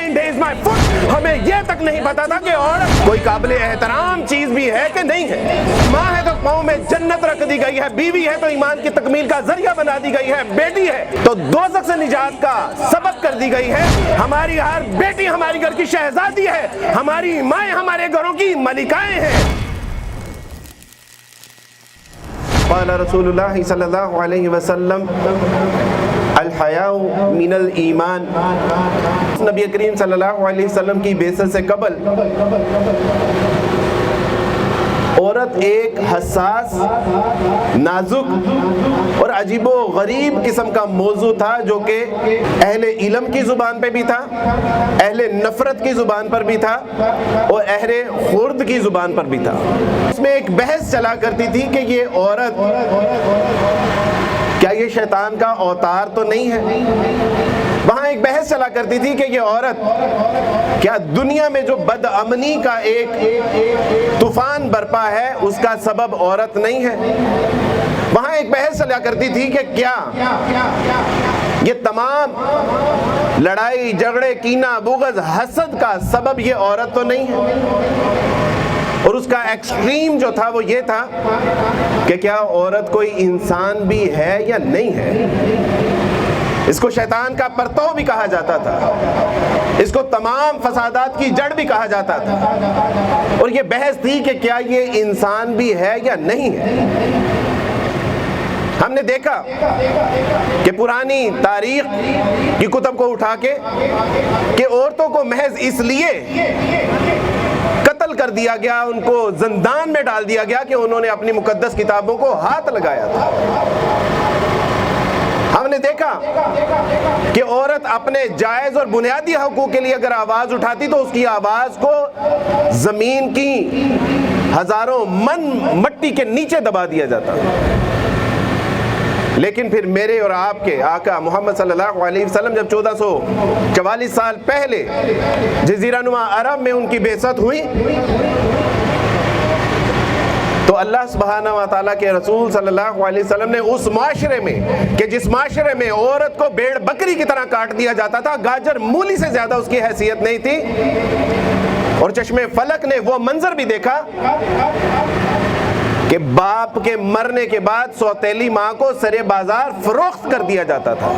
mind is my foot. ہمیں یہ تک نہیں پتا تھا کہ عورت کوئی قابل احترام چیز بھی ہے کہ نہیں ہے. ماں ہے تو پاؤں میں جنت رکھ دی گئی ہے, بیوی ہے تو ایمان کی تکمیل کا ذریعہ بنا دی گئی ہے, بیٹی ہے تو دوزخ سے نجات کا سبب کر دی گئی ہے. ہماری ہر بیٹی ہماری گھر کی شہزادی ہے, ہماری مائیں ہمارے گھروں کی ملکائیں ہیں. قال رسول اللہ صلی اللہ علیہ وسلم الحیاء من الایمان. نبی کریم صلی اللہ علیہ وسلم کی بعثت سے قبل عورت ایک حساس, نازک اور عجیب و غریب قسم کا موضوع تھا جو کہ اہل علم کی زبان پہ بھی تھا, اہل نفرت کی زبان پر بھی تھا اور اہل خرد کی زبان پر بھی تھا. اس میں ایک بحث چلا کرتی تھی کہ یہ عورت کیا یہ شیطان کا اوتار تو نہیں ہے. وہاں ایک بحث چلا کرتی تھی کہ یہ عورت کیا دنیا میں جو بد امنی کا ایک طوفان برپا ہے اس کا سبب عورت نہیں ہے. وہاں ایک بحث چلا کرتی تھی کہ کیا یہ تمام لڑائی جھگڑے کینہ بغض حسد کا سبب یہ عورت تو نہیں ہے. اور اس کا ایکسٹریم جو تھا وہ یہ تھا کہ کیا عورت کوئی انسان بھی ہے یا نہیں ہے. اس کو شیطان کا پرتو بھی کہا جاتا تھا, اس کو تمام فسادات کی جڑ بھی کہا جاتا تھا. اور یہ بحث تھی کہ کیا یہ انسان بھی ہے یا نہیں ہے. ہم نے دیکھا کہ پرانی تاریخ کی کتب کو اٹھا کے کہ عورتوں کو محض اس لیے قتل کر دیا گیا, ان کو زندان میں ڈال دیا گیا کہ انہوں نے اپنی مقدس کتابوں کو ہاتھ لگایا تھا. ہم نے دیکھا کہ عورت اپنے جائز اور بنیادی حقوق کے لیے اگر آواز اٹھاتی تو اس کی آواز کو زمین کی ہزاروں من مٹی کے نیچے دبا دیا جاتا. لیکن پھر میرے اور آپ کے آقا محمد صلی اللہ علیہ وسلم جب 1444 سال پہلے جزیرہ نما عرب میں ان کی بعثت ہوئی تو اللہ سبحانہ و تعالیٰ کے رسول صلی اللہ علیہ وسلم نے اس معاشرے میں کہ جس معاشرے میں عورت کو بھیڑ بکری کی طرح کاٹ دیا جاتا تھا, گاجر مولی سے زیادہ اس کی حیثیت نہیں تھی, اور چشمے فلک نے وہ منظر بھی دیکھا کہ باپ کے مرنے کے بعد سوتیلی ماں کو سرے بازار فروخت کر دیا جاتا تھا.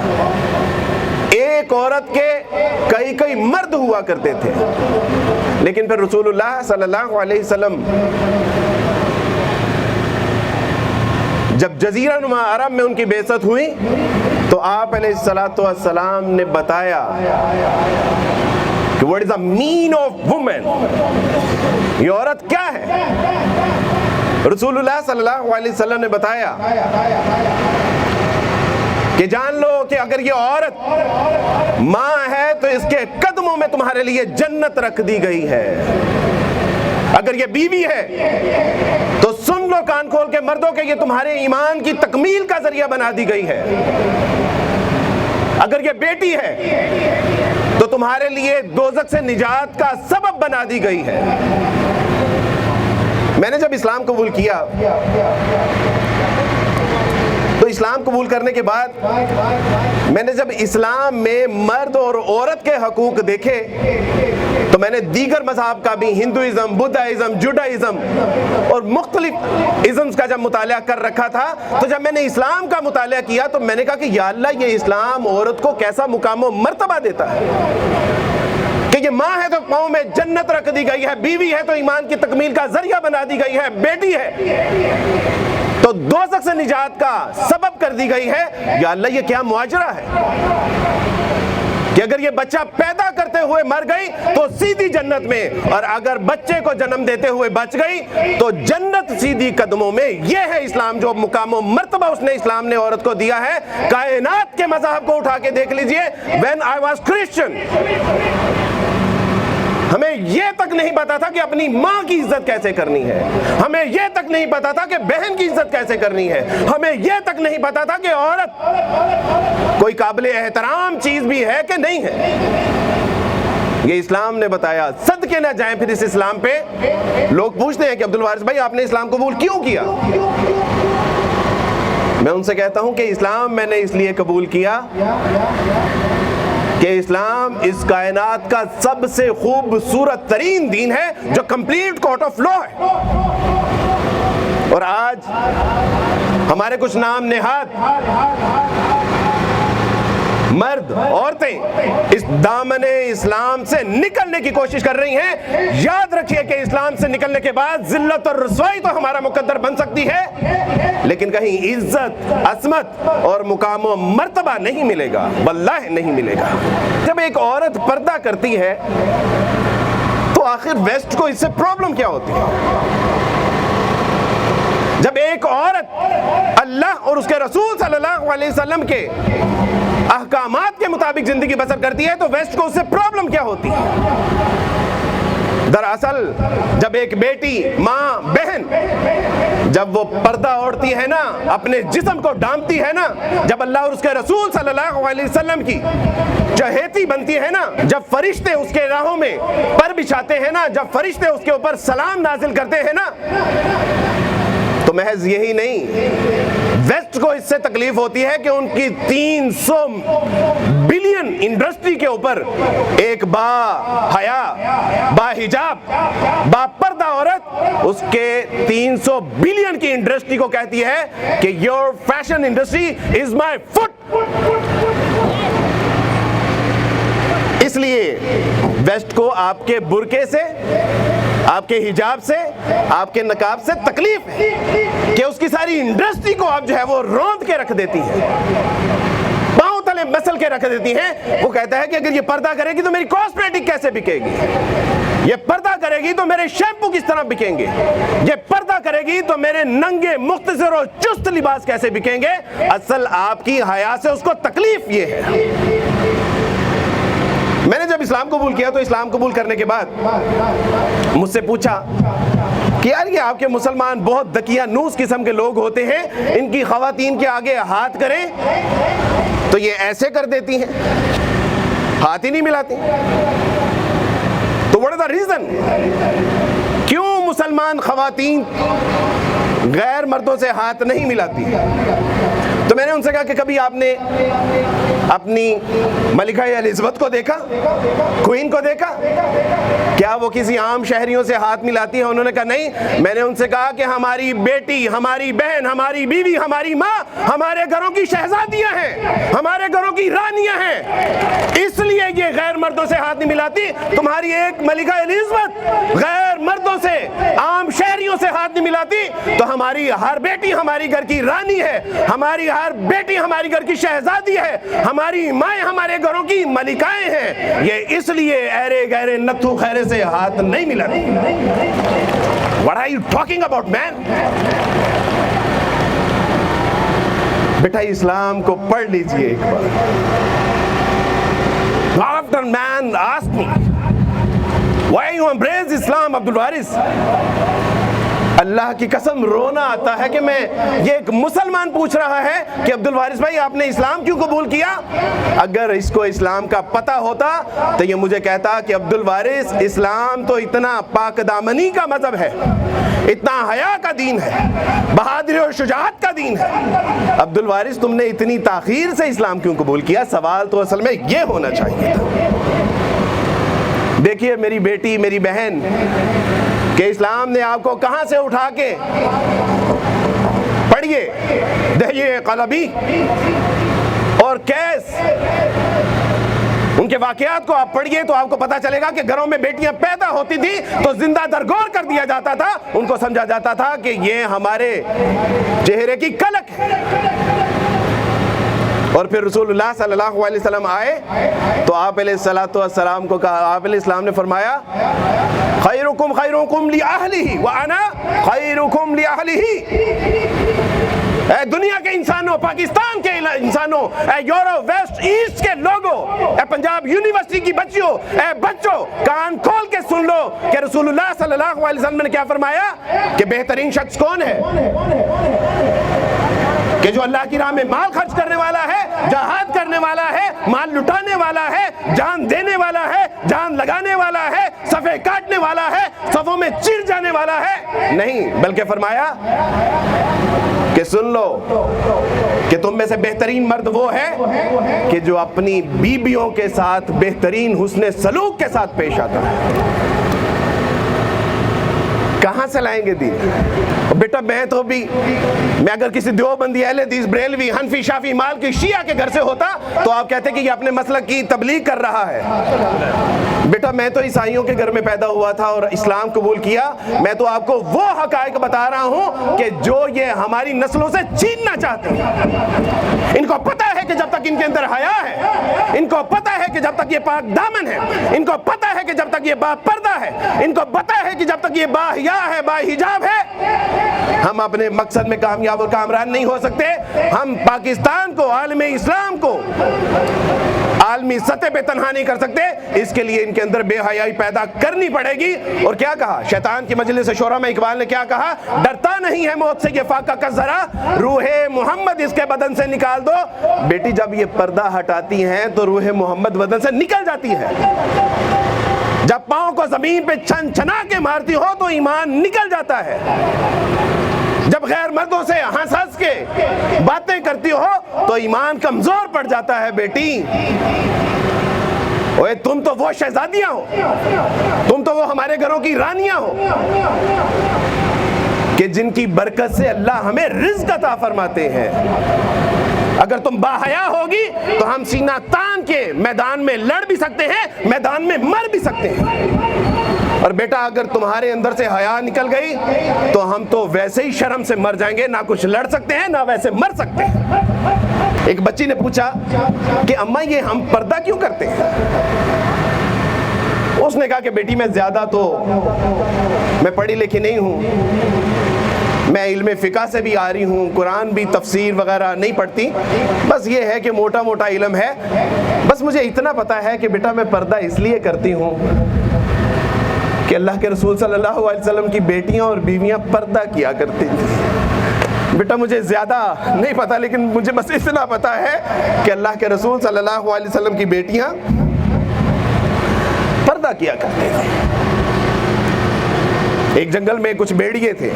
ایک عورت کے کئی مرد ہوا کرتے تھے. لیکن پھر رسول اللہ صلی اللہ علیہ وسلم جب جزیرہ نما عرب میں ان کی بعثت ہوئی تو آپ علیہ الصلوۃ والسلام نے بتایا کہ what is the mean of woman, یہ عورت کیا ہے. رسول اللہ صلی اللہ علیہ وسلم نے بتایا کہ جان لو کہ اگر یہ عورت ماں ہے تو اس کے قدموں میں تمہارے لیے جنت رکھ دی گئی ہے. اگر یہ بیوی ہے تو سن لو کان کھول کے مردوں کہ یہ تمہارے ایمان کی تکمیل کا ذریعہ بنا دی گئی ہے. اگر یہ بیٹی ہے تو تمہارے لیے دوزخ سے نجات کا سبب بنا دی گئی ہے. میں نے جب اسلام قبول کیا تو اسلام قبول کرنے کے بعد میں نے جب اسلام میں مرد اور عورت کے حقوق دیکھے تو میں نے دیگر مذہب کا بھی, ہندوازم, بدھائزم, جوڈائزم اور مختلف ازمز کا جب مطالعہ کر رکھا تھا تو جب میں نے اسلام کا مطالعہ کیا تو میں نے کہا کہ یا اللہ یہ اسلام عورت کو کیسا مقام و مرتبہ دیتا ہے کہ یہ ماں ہے تو پاؤں میں جنت رکھ دی گئی ہے, بیوی ہے تو ایمان کی تکمیل کا ذریعہ بنا دی گئی ہے, بیٹی ہے تو دوزخ سے نجات کا سبب کر دی گئی ہے. یا اللہ یہ کیا معاجرہ ہے کہ اگر یہ بچہ پیدا کرتے ہوئے مر گئی تو سیدھی جنت میں, اور اگر بچے کو جنم دیتے ہوئے بچ گئی تو جنت سیدھی قدموں میں. یہ ہے اسلام, جو مقام و مرتبہ اس نے اسلام نے عورت کو دیا ہے. کائنات کے مذاہب کو اٹھا کے دیکھ لیجئے. When I was Christian ہمیں یہ تک نہیں پتا تھا کہ اپنی ماں کی عزت کیسے کرنی ہے, ہمیں یہ تک نہیں پتا تھا کہ بہن کی عزت کیسے کرنی ہے, ہمیں یہ تک نہیں پتا تھا کہ عورت کوئی قابل احترام چیز بھی ہے کہ نہیں ہے. یہ اسلام نے بتایا. صدقے نہ جائیں پھر اس اسلام پہ. لوگ پوچھتے ہیں کہ عبدالوارث بھائی آپ نے اسلام قبول کیوں کیا؟ میں ان سے کہتا ہوں کہ اسلام میں نے اس لیے قبول کیا کہ اسلام اس کائنات کا سب سے خوبصورت ترین دین ہے جو کمپلیٹ کورٹ آف لا ہے. اور آج ہمارے کچھ نام نہاد مرد عورتیں اس دامن اسلام سے نکلنے کی کوشش کر رہی ہیں. یاد رکھیے کہ اسلام سے نکلنے کے بعد ذلت اور رسوائی تو ہمارا مقدر بن سکتی ہے، لیکن کہیں عزت، عظمت اور مقام و مرتبہ نہیں ملے گا، واللہ نہیں ملے گا. جب ایک عورت پردہ کرتی ہے تو آخر ویسٹ کو اس سے پرابلم کیا ہوتی ہے؟ جب ایک عورت اللہ اور اس کے رسول صلی اللہ علیہ وسلم کے احکامات کے مطابق زندگی بسر کرتی ہے تو ویسٹ کو اس سے پرابلم کیا ہوتی ہے؟ دراصل جب ایک بیٹی، ماں، بہن جب وہ پردہ اوڑھتی ہے نا، اپنے جسم کو ڈھانپتی ہے نا، جب اللہ اور اس کے رسول صلی اللہ علیہ وسلم کی چہیتی بنتی ہے نا، جب فرشتے اس کے راہوں میں پر بچھاتے ہیں نا، جب فرشتے اس کے اوپر سلام نازل کرتے ہیں نا، تو محض یہی نہیں، ویسٹ کو اس سے تکلیف ہوتی ہے کہ ان کی 300 بلین انڈسٹری کے اوپر ایک با حیا، با حجاب، با پردہ عورت اس کے 300 بلین کی انڈسٹری کو کہتی ہے کہ your fashion industry is my fit. اس لیے ویسٹ کو آپ کے برقعے سے، آپ کے حجاب سے، آپ کے نقاب سے تکلیف ہے کہ اس کی ساری انڈسٹری کو آپ جو ہے وہ روند کے رکھ دیتی ہیں، پاؤں تلے مسل کے رکھ دیتی ہیں. وہ کہتا ہے کہ اگر یہ پردہ کرے گی تو میری کاسمیٹک کیسے بکے گی، یہ پردہ کرے گی تو میرے شیمپو کس طرح بکیں گے، یہ پردہ کرے گی تو میرے ننگے مختصر اور چست لباس کیسے بکیں گے. اصل آپ کی حیا سے اس کو تکلیف یہ ہے. میں نے جب اسلام قبول کیا تو اسلام قبول کرنے کے بعد مجھ سے پوچھا کہ یار یہ آپ کے مسلمان بہت دقیانوس قسم کے لوگ ہوتے ہیں، ان کی خواتین کے آگے ہاتھ کریں تو یہ ایسے کر دیتی ہیں، ہاتھ ہی نہیں ملاتی. تو what is the reason؟ کیوں مسلمان خواتین غیر مردوں سے ہاتھ نہیں ملاتی؟ تو میں نے ان سے کہا کہ کبھی آپ نے اپنی ملکہ الزبتھ کو دیکھا، کوئین کو دیکھا؟ کیا وہ کسی عام شہریوں سے ہاتھ ملاتی ہیں؟ انہوں نے کہا نہیں. میں نے ان سے کہا کہ ہماری بیٹی، ہماری بہن، ہماری بیوی، ہماری ماں ہمارے گھروں کی شہزادیاں ہیں، ہمارے گھروں کی رانیاں ہیں، اس لیے یہ غیر مردوں سے ہاتھ نہیں ملاتی. تمہاری ایک ملکہ الزبتھ غیر مردوں سے، عام شہریوں سے ہاتھ نہیں ملاتی، تو ہماری ہر بیٹی ہماری گھر کی رانی ہے، ہماری ہر بیٹی ہماری گھر کی شہزادی ہے، ہماری مائیں ہمارے گھروں کی ملکائیں ہیں، یہ اس لیے ایرے گہرے نتھو خیرے سے ہاتھ نہیں ملاتی. What are you talking about, man؟ بیٹا اسلام کو پڑھ لیجئے ایک بار. After man asked me, why you embrace Islam, عبد الوارث؟ اللہ کی قسم رونا آتا ہے کہ میں یہ ایک مسلمان پوچھ رہا ہے کہ عبد الوارث بھائی آپ نے اسلام کیوں قبول کیا؟ اگر اس کو اسلام کا پتہ ہوتا تو یہ مجھے کہتا کہ عبد الوارث اسلام تو اتنا پاک دامنی کا مذہب ہے، اتنا حیا کا دین ہے، بہادری اور شجاعت کا دین ہے. عبد الوارث تم نے اتنی تاخیر سے اسلام کیوں قبول کیا؟ سوال تو اصل میں یہ ہونا چاہیے تھا. دیکھیے میری بیٹی، میری بہن، کہ اسلام نے آپ کو کہاں سے اٹھا کے، پڑھیے دہیے قلبی اور کیس، ان کے واقعات کو آپ پڑھیے تو آپ کو پتا چلے گا کہ گھروں میں بیٹیاں پیدا ہوتی تھی تو زندہ درگور کر دیا جاتا تھا، ان کو سمجھا جاتا تھا کہ یہ ہمارے چہرے کی کلک ہے. اور پھر رسول اللہ صلی اللہ علیہ وسلم آئے تو آپ علیہ السلام کو کہا، آپ علیہ السلام نے فرمایا خیرکم خیرکم لأہلہ وانا خیرکم لأہلہ. اے دنیا کے انسانوں، پاکستان کے انسانوں، اے یورپ ویسٹ ایسٹ کے لوگوں، اے پنجاب یونیورسٹی کی بچیوں، اے بچوں کان کھول کے سن لو کہ رسول اللہ صلی اللہ علیہ وسلم نے کیا فرمایا کہ بہترین شخص کون ہے؟ کہ کہ جو اللہ کی راہ میں مال خرچ کرنے والا ہے، جہاد کرنے والا ہے، مال لٹانے والا ہے، جان دینے والا ہے، جان لگانے والا ہے، صفے کاٹنے والا ہے، صفوں میں چیر جانے والا ہے، نہیں، بلکہ فرمایا کہ سن لو کہ تم میں سے بہترین مرد وہ ہے کہ جو اپنی بیویوں کے ساتھ بہترین حسن سلوک کے ساتھ پیش آتا ہے۔ کہاں سے لائیں گے دین؟ بیٹا میں اگر کسی دیوبندی، اہل حدیث، بریلوی، حنفی، شافعی، مالکی، شیعہ کے گھر سے ہوتا تو آپ کہتے کہ یہ اپنے مسلک کی تبلیغ کر رہا ہے۔ بیٹا میں تو عیسائیوں کے گھر میں پیدا ہوا تھا اور اسلام قبول کیا، میں تو آپ کو وہ حقائق بتا رہا ہوں کہ جو یہ ہماری نسلوں سے چھیننا چاہتے ہیں۔ ان کو پتہ ہے کہ جب تک ان کے اندر حیا ہے، ان کو پتہ ہے کہ جب تک یہ پاک دامن ہے، ان کو پتہ ہے کہ جب تک یہ با پردہ ہے، ان کو پتہ ہے کہ جب تک یہ با حیا ہے، با حجاب ہے، ہم اپنے مقصد میں کامیاب اور کامران نہیں ہو سکتے۔ ہم پاکستان کو، عالم اسلام کو عالمی سطح پہ تنہا نہیں کر سکتے، اس کے لیے ان کے اندر بے حیائی پیدا کرنی پڑے گی۔ اور کیا کہا شیطان کی مجلس شورا میں اقبال نے، کیا کہا؟ ڈرتا نہیں ہے موت سے یہ فاقہ کا ذرا، روح محمد اس کے بدن سے نکال دو۔ بیٹی جب یہ پردہ ہٹاتی ہیں تو روح محمد بدن سے نکل جاتی ہے۔ جب پاؤں کو زمین پہ چھن چھنا کے مارتی ہو تو ایمان نکل جاتا ہے۔ جب غیر مردوں سے ہنس ہنس کے باتیں کرتی ہو تو ایمان کمزور پڑ جاتا ہے بیٹی۔ اوے تم تو وہ شہزادیاں ہو، تم تو وہ ہمارے گھروں کی رانیاں ہو کہ جن کی برکت سے اللہ ہمیں رزق عطا فرماتے ہیں۔ اگر تم باحیا ہوگی تو ہم سینہ تان کے میدان میں لڑ بھی سکتے ہیں، میدان میں مر بھی سکتے ہیں۔ اور بیٹا اگر تمہارے اندر سے حیا نکل گئی تو ہم تو ویسے ہی شرم سے مر جائیں گے، نہ کچھ لڑ سکتے ہیں نہ ویسے مر سکتے ہیں۔ ایک بچی نے پوچھا کہ اماں یہ ہم پردہ کیوں کرتے ہیں؟ اس نے کہا کہ بیٹی میں زیادہ تو میں پڑھی لکھی نہیں ہوں، میں علم فقہ سے بھی آ رہی ہوں، قرآن بھی تفسیر وغیرہ نہیں پڑھتی، بس یہ ہے کہ موٹا موٹا علم ہے، بس مجھے اتنا پتا ہے کہ بیٹا میں پردہ اس لیے کرتی ہوں کہ اللہ کے رسول صلی اللہ علیہ وسلم کی بیٹیاں اور بیویاں پردہ کیا کرتی تھیں۔ بیٹا مجھے زیادہ نہیں پتا، لیکن مجھے بس اتنا پتا ہے کہ اللہ کے رسول صلی اللہ علیہ وسلم کی بیٹیاں پردہ کیا کرتے تھے۔ ایک جنگل میں کچھ بیڑیے تھے،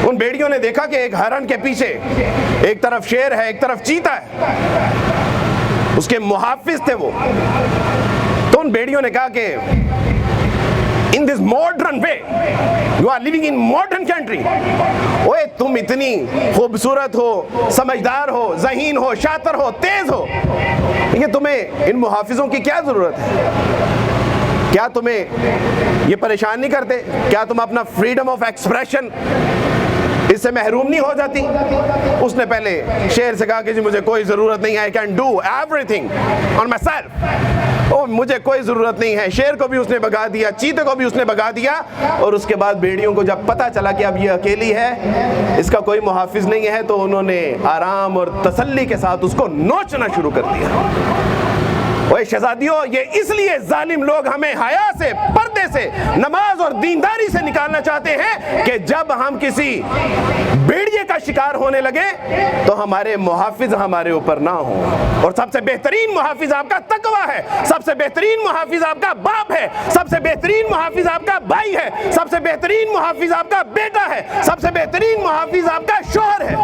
ان بیڑیوں نے دیکھا کہ ایک ہرن کے پیچھے ایک طرف شیر ہے، ایک طرف چیتا ہے، اس کے محافظ تھے وہ۔ تو ان بیڑیوں نے کہا کہ in this modern way you are living in modern country، اوے تم اتنی خوبصورت ہو، سمجھدار ہو، ذہین ہو، شاطر ہو، تیز ہو، یہ تمہیں ان محافظوں کی کیا ضرورت ہے؟ کیا تمہیں یہ پریشان نہیں کرتے؟ کیا تم اپنا فریڈم آف ایکسپریشن اس سے محروم نہیں ہو جاتی؟ اس نے پہلے شیر سے کہا کہ جی مجھے کوئی ضرورت نہیں ہے، I can do everything on myself، مجھے کوئی ضرورت نہیں ہے۔ شیر کو بھی اس نے بھگا دیا، چیتے کو بھی اس نے بھگا دیا، اور اس کے بعد بیڑیوں کو جب پتہ چلا کہ اب یہ اکیلی ہے، اس کا کوئی محافظ نہیں ہے، تو انہوں نے آرام اور تسلی کے ساتھ اس کو نوچنا شروع کر دیا۔ اوے شہزادیوں، یہ اس لیے ظالم لوگ ہمیں حیا سے، پردے سے، نماز اور دینداری سے نکالنا چاہتے ہیں کہ جب ہم کسی بیڑیے کا شکار ہونے لگے تو ہمارے محافظ ہمارے اوپر نہ ہوں۔ اور سب سے بہترین محافظ آپ کا تقویٰ ہے، سب سے بہترین محافظ آپ کا باپ ہے، سب سے بہترین محافظ آپ کا بھائی ہے، سب سے بہترین محافظ آپ کا بیٹا ہے، سب سے بہترین محافظ آپ کا شوہر ہے۔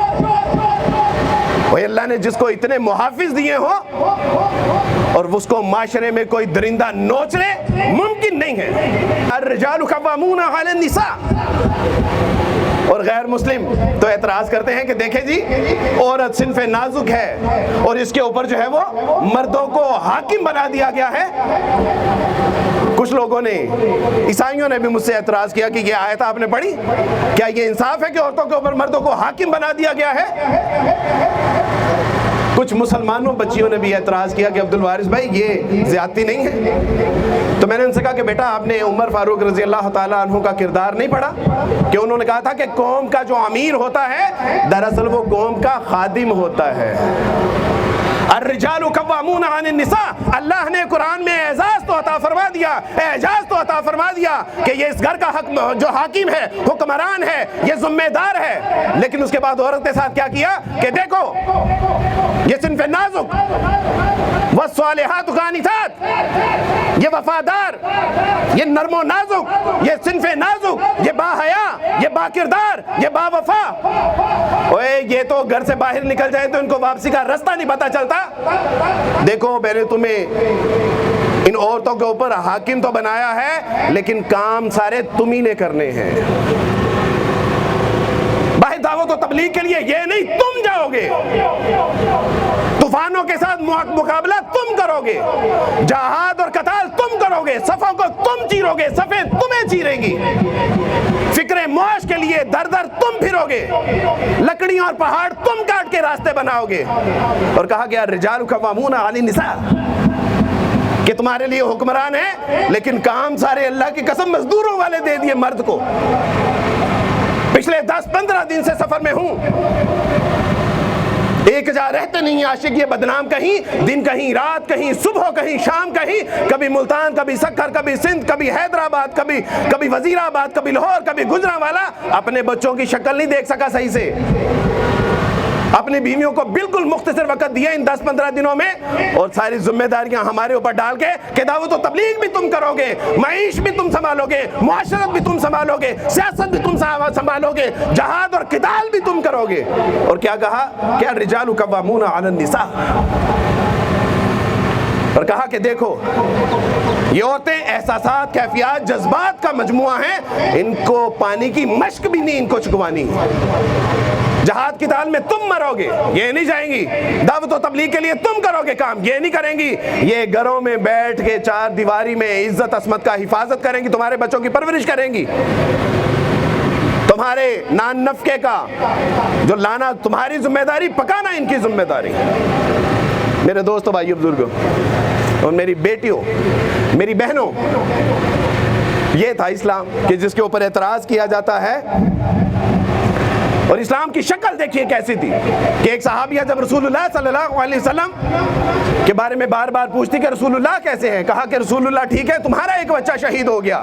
وہ اللہ نے جس کو اتنے محافظ دیے ہو اور اس کو معاشرے میں کوئی درندہ نوچ لے، ممکن نہیں ہے۔ الرجال قوامون علی النساء۔ اور غیر مسلم تو اعتراض کرتے ہیں کہ دیکھیں جی عورت صنف نازک ہے اور اس کے اوپر جو ہے وہ مردوں کو حاکم بنا دیا گیا ہے۔ کچھ لوگوں نے، عیسائیوں نے بھی مجھ سے اعتراض کیا کہ یہ آیت آپ نے پڑھی، کیا یہ انصاف ہے کہ عورتوں کے اوپر مردوں کو حاکم بنا دیا گیا ہے؟ کچھ مسلمانوں بچیوں نے بھی اعتراض کیا کہ عبدالوارث بھائی یہ زیادتی نہیں ہے۔ تو میں نے ان سے کہا کہ بیٹا آپ نے عمر فاروق رضی اللہ تعالیٰ عنہ کا کردار نہیں پڑھا کہ انہوں نے کہا تھا کہ قوم کا جو امیر ہوتا ہے دراصل وہ قوم کا خادم ہوتا ہے۔ الرجال قوامون علی النساء، اللہ نے قرآن میں اعزاز تو عطا فرما دیا دیا, اعجاز تو عطا فرما دیا کہ یہ اس گھر کا حق جو حاکم ہے, حکمران ہے, یہ ذمہ دار ہے. لیکن اس کے بعد عورت کے ساتھ کیا کیا کہ دیکھو یہ صنف نازک, والصالحات قانتات, یہ وفادار, یہ نرم و نازک, یہ صنف نازک, یہ با حیا, یہ با کردار, یہ با وفا. اوے یہ تو گھر سے باہر نکل جائے تو ان کو واپسی کا راستہ نہیں پتا چلتا. دیکھو میں نے تمہیں ان عورتوں کے اوپر حاکم تو بنایا ہے, لیکن کام سارے تم ہی نے کرنے ہیں. باہر دعوت و تبلیغ کے لیے یہ نہیں تم جاؤ گے, طوفانوں کے ساتھ مقابلہ تم کرو گے, جہاد اور قتال تم کرو گے, صفوں کو تم چیرو گے, صفیں تمہیں چیریں گی, فکر معاش کے لیے در در تم پھرو گے, لکڑیاں اور پہاڑ تم کاٹ کے راستے بناؤ گے. اور کہا گیا الرجال قوامون علی النساء, کہ تمہارے لیے حکمران ہیں لیکن کام سارے اللہ کی قسم مزدوروں والے دے دیے مرد کو. پچھلے 10-15 دن سے سفر میں ہوں, ایک جا رہتے نہیں عاشق یہ بدنام, کہیں دن کہیں رات, کہیں صبح کہیں شام, کہیں کبھی ملتان, کبھی سکر, کبھی سندھ, کبھی حیدرآباد, کبھی وزیر آباد, کبھی لاہور, کبھی گجرانوالا. اپنے بچوں کی شکل نہیں دیکھ سکا صحیح سے, اپنی بیویوں کو بالکل مختصر وقت دیا ان 10-15 دنوں میں, اور ساری ذمہ داریاں ہمارے اوپر ڈال کے کہ دعوت و تبلیغ بھی تم کرو گے, معیش بھی تم سنبھالو گے, معاشرت بھی تم سنبھالو گے, سیاست بھی تم سنبھالو گے, جہاد اور قتال بھی تم کرو گے. اور کیا کہا کہ الرجال قوامون علی النساء, اور کہا کہ دیکھو یہ عورتیں احساسات, کیفیات, جذبات کا مجموعہ ہیں, ان کو پانی کی مشق بھی نہیں ان کو چکوانی. جہاد کی تال میں تم مرو گے, یہ نہیں جائیں گی. دعوت و تبلیغ کے لیے تم کرو گے کام, یہ نہیں کریں گی. یہ گھروں میں بیٹھ کے چار دیواری میں عزت عصمت کا حفاظت کریں گی, تمہارے بچوں کی پرورش کریں گی, تمہارے نان نفقے کا جو لانا تمہاری ذمہ داری, پکانا ان کی ذمہ داری. میرے دوستوں, بھائیو, بزرگوں اور میری بیٹیوں, میری بہنوں, یہ تھا اسلام کہ جس کے اوپر اعتراض کیا جاتا ہے. اور اسلام کی شکل دیکھیے کیسی تھی کہ ایک صحابیہ جب رسول اللہ صلی اللہ علیہ وسلم کے بارے میں بار بار پوچھتی کہ رسول اللہ کیسے ہیں, کہا کہ رسول اللہ ٹھیک ہے, تمہارا ایک بچہ شہید ہو گیا.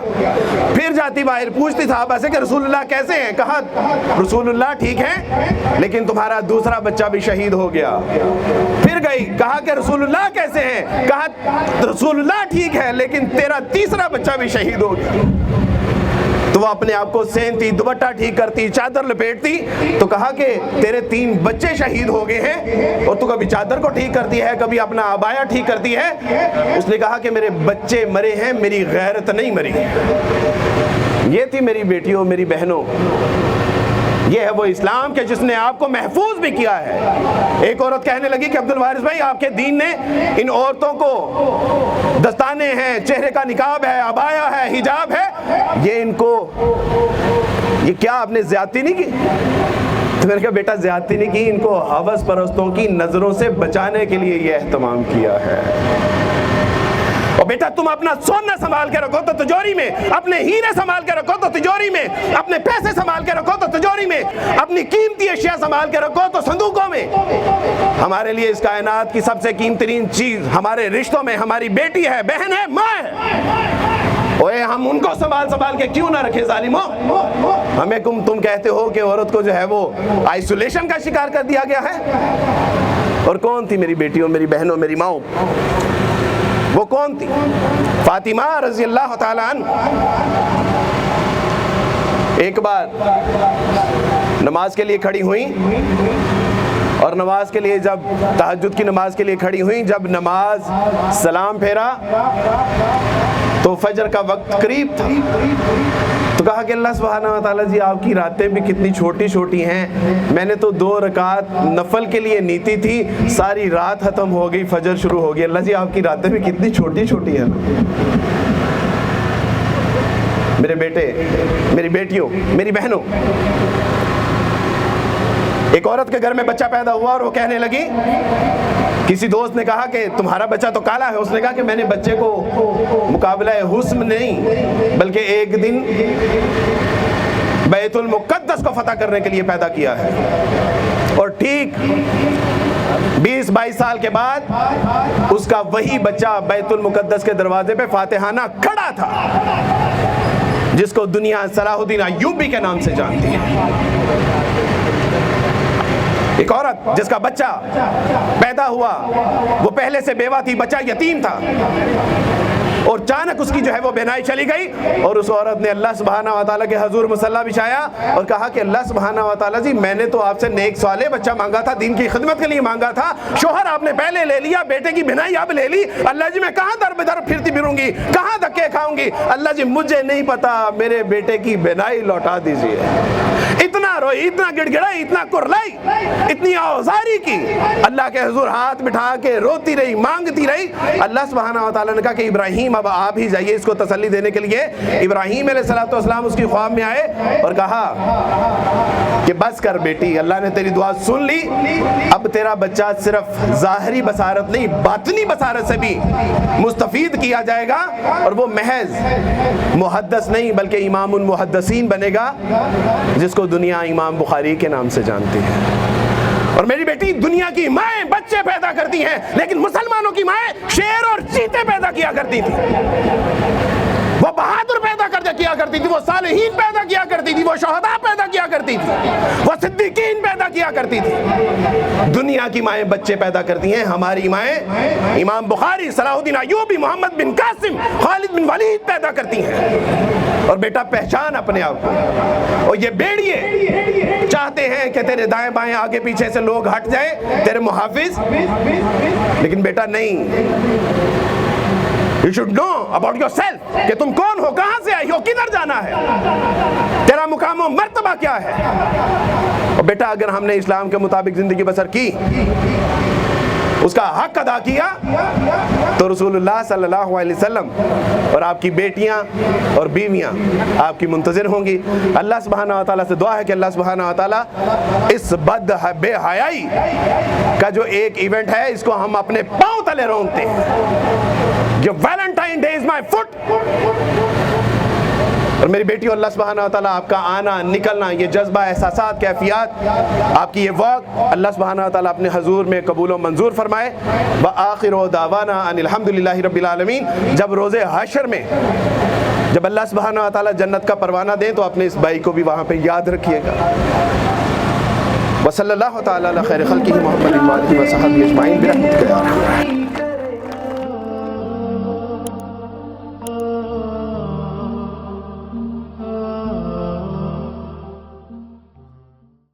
پھر جاتی باہر پوچھتی صحابہ سے کہ رسول اللہ کیسے ہیں, کہا رسول اللہ ٹھیک ہے لیکن تمہارا دوسرا بچہ بھی شہید ہو گیا. پھر گئی, کہا کہ رسول اللہ کیسے ہیں, کہا رسول اللہ ٹھیک ہے لیکن تیرا تیسرا بچہ بھی شہید ہو گیا. تو وہ اپنے آپ کو سینتی, دوپٹہ ٹھیک کرتی, چادر لپیٹتی, تو کہا کہ تیرے 3 بچے شہید ہو گئے ہیں اور تو کبھی چادر کو ٹھیک کرتی ہے, کبھی اپنا عبایا ٹھیک کرتی ہے. اس نے کہا کہ میرے بچے مرے ہیں, میری غیرت نہیں مری. یہ تھی میری بیٹیوں, میری بہنوں, یہ ہے وہ اسلام کہ جس نے آپ کو محفوظ بھی کیا ہے. ایک عورت کہنے لگی کہ عبد الوارث بھائی, آپ کے دین نے ان عورتوں کو دستانے ہیں, چہرے کا نقاب ہے, عبایا ہے, حجاب ہے, یہ ان کو یہ کیا آپ نے زیادتی نہیں کی؟ تو میں نے کہا بیٹا زیادتی نہیں کی, ان کو ہوس پرستوں کی نظروں سے بچانے کے لیے یہ اہتمام کیا ہے. اور بیٹا تم اپنا سونا سنبھال کے رکھو تو تجوری میں, اپنے ہیرے سنبھال کے رکھو تو تجوری میں, اپنے پیسے سنبھال کے رکھو تو تجوری میں, اپنی قیمتی اشیاء سنبھال کے رکھو تو صندوقوں میں. ہمارے لیے اس کائنات کی سب سے قیمتی چیز ہمارے رشتوں میں ہماری بیٹی ہے, بہن ہے, ماں ہے. اوے ہم ان کو سنبھال کے کیوں نہ رکھے ظالموں. ہمیں تم کہتے ہو کہ عورت کو جو ہے وہ آئسولیشن کا شکار کر دیا گیا ہے. اور کون تھی میری بیٹیوں, میری بہنوں, میری ماؤں, وہ کون تھی؟ فاطمہ رضی اللہ تعالیٰ عنہ. ایک بار نماز کے لیے کھڑی ہوئیں, اور نماز کے لیے جب تہجد کی نماز کے لیے کھڑی ہوئیں, جب نماز سلام پھیرا تو فجر کا وقت قریب تھا. تو کہا کہ اللہ سبحانہ و تعالیٰ جی آپ کی راتیں بھی کتنی چھوٹی چھوٹی ہیں, میں نے تو 2 رکعت نفل کے لیے نیتی تھی, ساری رات ختم ہو گئی, فجر شروع ہو گئی, اللہ جی آپ کی راتیں بھی کتنی چھوٹی چھوٹی ہیں. میرے بیٹے, میری بیٹیوں, میری بہنوں, ایک عورت کے گھر میں بچہ پیدا ہوا اور وہ کہنے لگی, کسی دوست نے کہا کہ تمہارا بچہ تو کالا ہے. اس نے کہا کہ میں نے بچے کو مقابلہ حسن نہیں بلکہ ایک دن بیت المقدس کو فتح کرنے کے لیے پیدا کیا ہے. اور ٹھیک 20 21-22 سال کے بعد اس کا وہی بچہ بیت المقدس کے دروازے پہ فاتحانہ کھڑا تھا، جس کو دنیا صلاح الدین ایوبی کے نام سے جانتی ہے۔ ایک عورت جس کا بچہ پیدا ہوا، وہ پہلے سے بیوہ تھی، بچہ یتیم تھا، اور اچانک اس کی جو ہے وہ بینائی چلی گئی، اور اس عورت نے اللہ سبحانہ و تعالیٰ کے حضور مصلی بچھایا اور کہا کہ اللہ سبحانہ و تعالیٰ جی، میں نے تو آپ سے نیک صالح بچہ مانگا تھا، دین کی خدمت کے لیے مانگا تھا، شوہر آپ نے پہلے لے لیا، بیٹے کی بینائی اب لے لی، اللہ جی میں کہاں در بدر پھرتی پھروں گی، کہاں دھکے کھاؤں گی، اللہ جی مجھے نہیں پتا، میرے بیٹے کی بینائی لوٹا دیجیے۔ اتنا روئی، اتنا گڑ گڑائی، اتنا کرلائی، اتنی آوازاری کی، اللہ کے حضور ہاتھ بٹھا کے روتی رہی، مانگتی رہی۔ اللہ سبحانہ و تعالیٰ نے کہا کہ ابراہیم اب آپ ہی جائیے اس کو تسلی دینے کے لیے۔ ابراہیم علیہ السلام اس کی خواب میں آئے اور کہا کہ بس کر بیٹی، اللہ نے تیری دعا سن لی، اب تیرا بچہ صرف ظاہری بصارت نہیں، باطنی بصارت سے بھی مستفید کیا جائے گا، اور وہ محض محدث نہیں بلکہ امام المحدثین بنے گا، جس کو دنیا امام بخاری کے نام سے جانتی ہے۔ اور میری بیٹی، دنیا کی مائیں بچے پیدا کرتی ہیں، لیکن مسلمانوں کی مائیں شیر اور چیتے پیدا کیا کرتی تھی، وہ بہادر پیدا کیا کرتی تھی، وہ صالحین پیدا کیا کرتی تھی، وہ شہداء پیدا کیا کرتی تھی، وہ صدیقین پیدا کیا کرتی تھی۔ دنیا کی مائیں بچے پیدا کرتی ہیں، ہماری مائیں امام بخاری، صلاح الدین ایوبی، محمد بن قاسم، خالد بن ولید پیدا کرتی ہیں۔ اور بیٹا پہچان اپنے آپ کو، اور یہ بیڑیے چاہتے ہیں کہ تیرے دائیں بائیں آگے پیچھے سے لوگ ہٹ جائیں، تیرے محافظ، لیکن بیٹا نہیں، You should know about yourself، کہ تم کون ہو، کہاں سے آئی ہو، کدھر جانا ہے، تیرا مقام و مرتبہ کیا ہے۔ اور بیٹا اگر ہم نے اسلام کے مطابق زندگی بسر کی، اس کا حق ادا کیا، تو رسول اللہ صلی اللہ علیہ وسلم اور آپ کی بیٹیاں اور بیویاں آپ کی منتظر ہوں گی۔ اللہ سبحانہ و تعالیٰ سے دعا ہے کہ اللہ سبحانہ و تعالیٰ اس بے حیائی کا جو ایک ایونٹ ہے، اس کو ہم اپنے پاؤں تلے رونگتے ہیں، جو Valentine day is my foot. اور میری بیٹی، اللہ سبحانہ و تعالیٰ آپ کا آنا نکلنا، یہ جذبہ، احساسات، کیفیات، آپ کی یہ واک، اللہ سبحانہ و تعالیٰ اپنے حضور میں قبول و منظور فرمائے۔ وآخر دعوانا ان الحمدللہ رب العالمین۔ جب روز حشر میں جب اللہ سبحانہ و تعالیٰ جنت کا پروانہ دیں تو اپنے اس بھائی کو بھی وہاں پہ یاد رکھیے گا۔ وصلی اللہ تعالیٰ علی خیر خلقہ محمد وآلہ وصحبہ اجمعین برحمتک یا ارحم الراحمین۔